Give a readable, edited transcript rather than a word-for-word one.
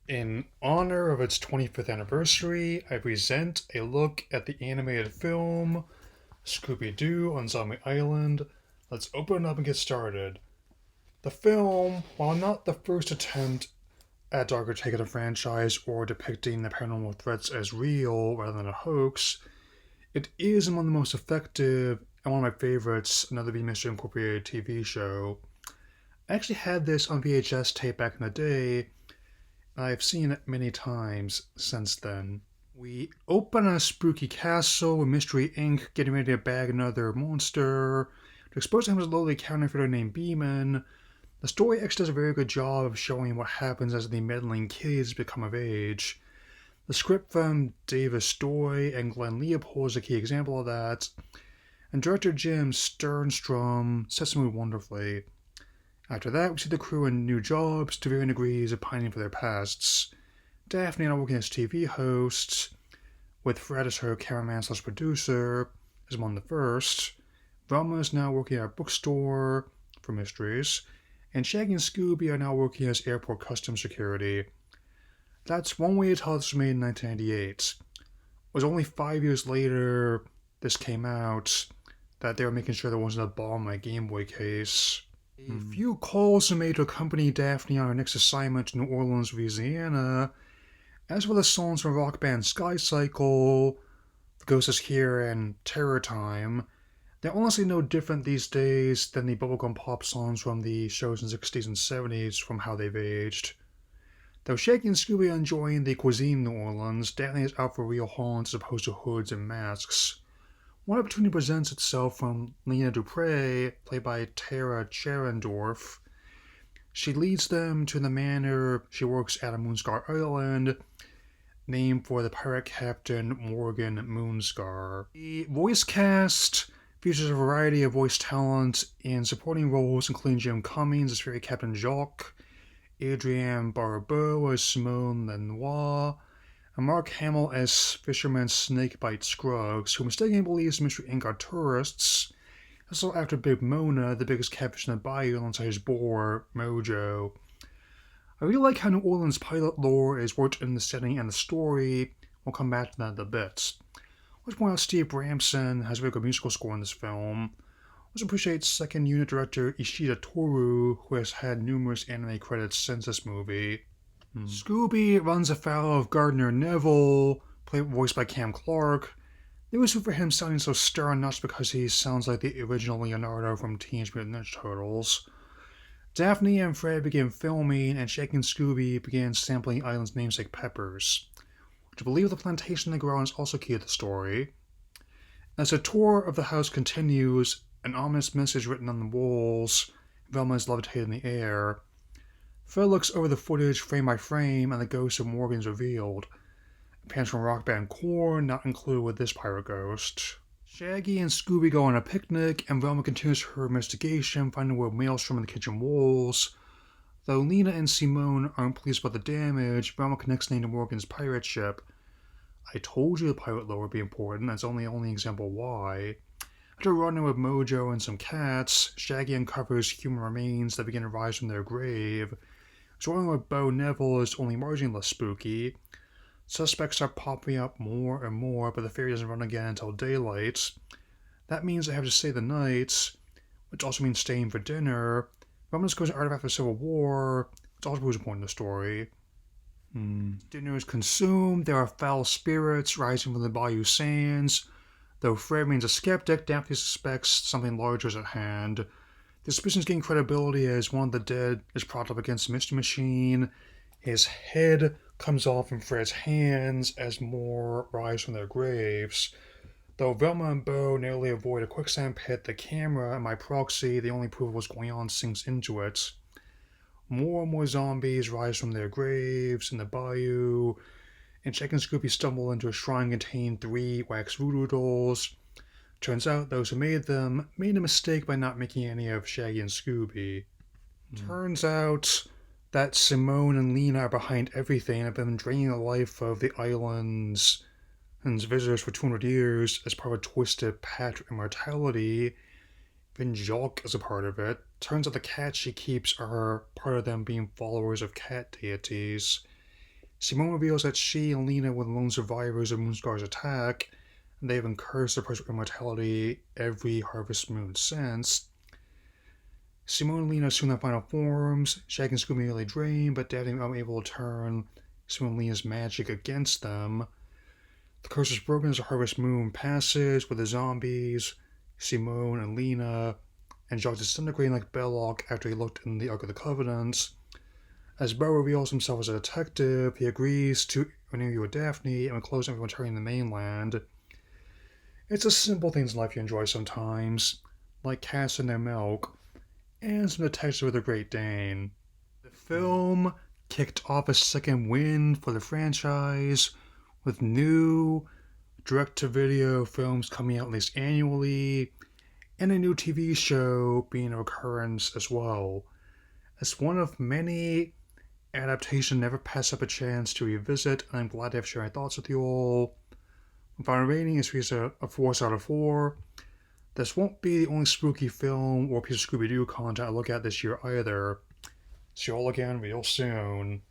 In honor of its 25th anniversary, I present a look at the animated film Scooby-Doo on Zombie Island. Let's open it up and get started. The film, while not the first attempt at a darker take of the franchise or depicting the paranormal threats as real rather than a hoax, it is one of the most effective and one of my favorites, another B Mystery Incorporated TV show. I actually had this on VHS tape back in the day. I've seen it many times since then. We open a spooky castle with Mystery Inc. getting ready to bag another monster. To expose him as a lowly counterfeiter named Beeman. The story actually does a very good job of showing what happens as the meddling kids become of age. The script from Davis Story and Glenn Leopold is a key example of that, and director Jim Sternstrom sets the mood wonderfully. After that, we see the crew in new jobs to varying degrees of pining for their pasts. Daphne now working as TV host, with Fred as her cameraman/producer, as one of the first. Velma is now working at a bookstore for mysteries, and Shaggy and Scooby are now working as airport customs security. That's one way to tell this was made in 1998. It was only 5 years later this came out that they were making sure there wasn't a bomb in my Game Boy case. A few calls were made to accompany Daphne on her next assignment to New Orleans, Louisiana, as well as songs from rock band Sky Cycle, The Ghost is Here, and Terror Time. They're honestly no different these days than the bubblegum pop songs from the shows in the 60s and 70s from how they've aged. Though Shaggy and Scooby are enjoying the cuisine in New Orleans, Daphne is out for real haunts as opposed to hoods and masks. One opportunity presents itself from Lena Dupre, played by Tara Cherendorf. She leads them to the manor she works at on Moonscar Island, named for the pirate captain Morgan Moonscar. The voice cast features a variety of voice talent in supporting roles, including Jim Cummings as Ferry Captain Jacques, Adrienne Barbeau as Simone Lenoir, and Mark Hamill as Fisherman Snakebite Scruggs, who mistakenly believes Mystery Inc. are tourists. Also after Big Mona, the biggest catfish in the bayou alongside his boar, Mojo. I really like how New Orleans pilot lore is worked in the setting and the story. We'll come back to that in a bit. Let's point out Steve Ramson has a very good musical score in this film. Also appreciate second unit director Ishida Toru, who has had numerous anime credits since this movie. Scooby runs afoul of Gardner Neville, voiced by Cam Clark. They was for him sounding so stern not just because he sounds like the original Leonardo from Teenage Mutant Ninja Turtles. Daphne and Fred begin filming, and Shaggy and Scooby began sampling Island's namesake peppers. To believe the plantation they grow on is also key to the story. As the tour of the house continues, an ominous message written on the walls, Velma is levitated in the air. Fred looks over the footage frame by frame, and the ghost of Morgan is revealed. Appearance from rock band Korn not included with this pirate ghost. Shaggy and Scooby go on a picnic, and Velma continues her investigation, finding a wood maelstrom in the kitchen walls. Though Lena and Simone aren't pleased about the damage, Velma connects Nate to Morgan's pirate ship. I told you the pirate lore would be important, that's only example why. After running with Mojo and some cats, Shaggy uncovers human remains that begin to rise from their grave. Running with Bo Neville is only marginally less spooky. Suspects are popping up more and more, but the ferry doesn't run again until daylight. That means they have to stay the night, which also means staying for dinner. Romans goes an artifact of the Civil War, which also proves a point in the story. Dinner is consumed, there are foul spirits rising from the bayou sands. Though Fred remains a skeptic, Daphne suspects something larger is at hand. The suspicions gain credibility as one of the dead is propped up against the Mystery Machine. His head comes off in Fred's hands as more rise from their graves. Though Velma and Bo narrowly avoid a quicksand pit, the camera, and by proxy, the only proof of what's going on, sinks into it. More and more zombies rise from their graves in the bayou, and Shaggy and Scooby stumble into a shrine containing 3 wax voodoo dolls. Turns out those who made them made a mistake by not making any of Shaggy and Scooby. Turns out that Simone and Lena are behind everything and have been draining the life of the island's visitors for 200 years as part of a twisted pact of immortality. Even Jacques is a part of it. Turns out the cats she keeps are part of them being followers of cat deities. Simone reveals that she and Lena were the lone survivors of Moonscar's attack, and they have been cursed to pursue immortality every Harvest Moon since. Simone and Lena assume their final forms. Shaggy and Scooby nearly drain, but Daddy are unable to turn Simone and Lena's magic against them. The curse is broken as the Harvest Moon passes, with the zombies, Simone and Lena, and Jacques disintegrating like Belloc after he looked in the Ark of the Covenant. As Beau reveals himself as a detective, he agrees to interview with Daphne and will close everyone returning to the mainland. It's the simple things in life you enjoy sometimes, like cats and their milk, and some detectives with a Great Dane. The film kicked off a second win for the franchise, with new direct-to-video films coming out at least annually, and a new TV show being a recurrence as well. It's one of many adaptations never pass up a chance to revisit, and I'm glad to have shared my thoughts with you all. My final rating is a 4 out of 4. This won't be the only spooky film or piece of Scooby-Doo content I look at this year either. See you all again real soon.